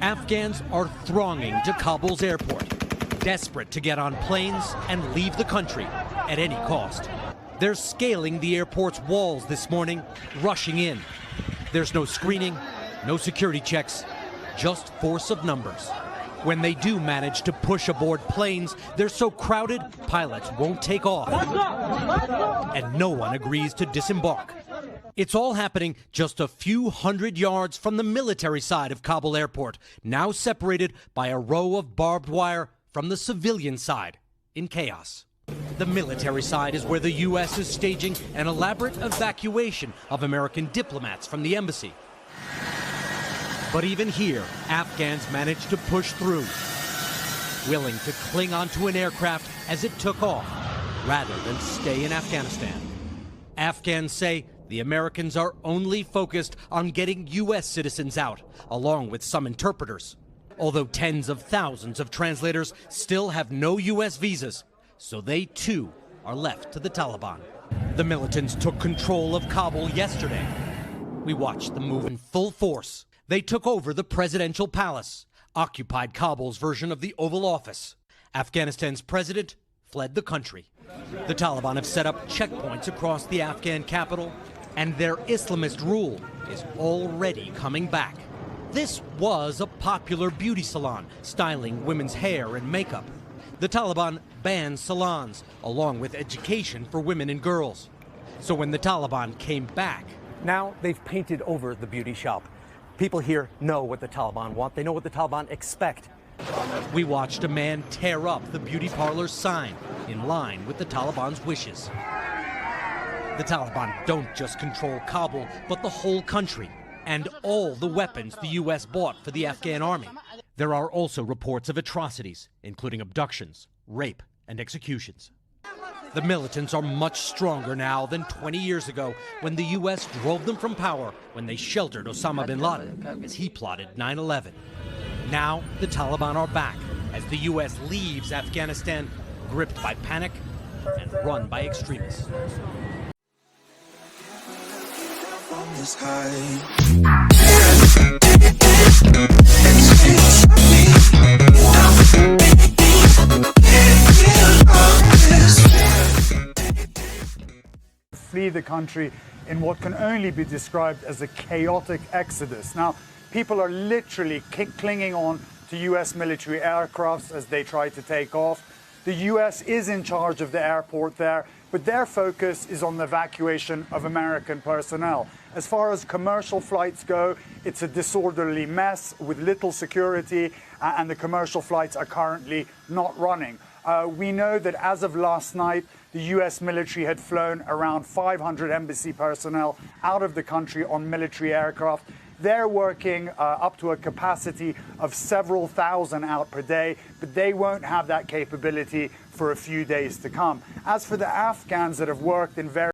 Afghans are thronging to Kabul's airport, desperate to get on planes and leave the country at any cost. They're scaling the airport's walls this morning, rushing in. There's no screening, no security checks, just force of numbers. When they do manage to push aboard planes, they're so crowded, pilots won't take off. And no one agrees to disembark. It's all happening just a few hundred yards from the military side of Kabul airport, now separated by a row of barbed wire from the civilian side, in chaos. The military side is where the U.S. is staging an elaborate evacuation of American diplomats from the embassy. But even here, Afghans managed to push through, willing to cling onto an aircraft as it took off, rather than stay in Afghanistan. Afghans say the Americans are only focused on getting U.S. citizens out, along with some interpreters. Although tens of thousands of translators still have no U.S. visas, so they too are left to the Taliban. The militants took control of Kabul yesterday. We watched them move in full force. They took over the presidential palace, occupied Kabul's version of the Oval Office. Afghanistan's president fled the country. The Taliban have set up checkpoints across the Afghan capital, and their Islamist rule is already coming back. This was a popular beauty salon, styling women's hair and makeup. The Taliban banned salons, along with education for women and girls. So when the Taliban came back... Now they've painted over the beauty shop. People here know what the Taliban want. They know what the Taliban expect. We watched a man tear up the beauty parlor's sign, in line with the Taliban's wishes. The Taliban don't just control Kabul, but the whole country, and all the weapons the U.S. bought for the Afghan army. There are also reports of atrocities, including abductions, rape, and executions. The militants are much stronger now than 20 years ago, when the U.S. drove them from power when they sheltered Osama bin Laden as he plotted 9/11. Now the Taliban are back as the U.S. leaves Afghanistan gripped by panic and run by extremists. Flee the country in what can only be described as a chaotic exodus. Now, people are literally clinging on to U.S. military aircrafts as they try to take off. The U.S. is in charge of the airport there, but their focus is on the evacuation of American personnel. As far as commercial flights go, it's a disorderly mess with little security, and the commercial flights are currently not running. We know that as of last night, the U.S. military had flown around 500 embassy personnel out of the country on military aircraft. They're working up to a capacity of several thousand out per day, but they won't have that capability for a few days to come. As for the Afghans that have worked in various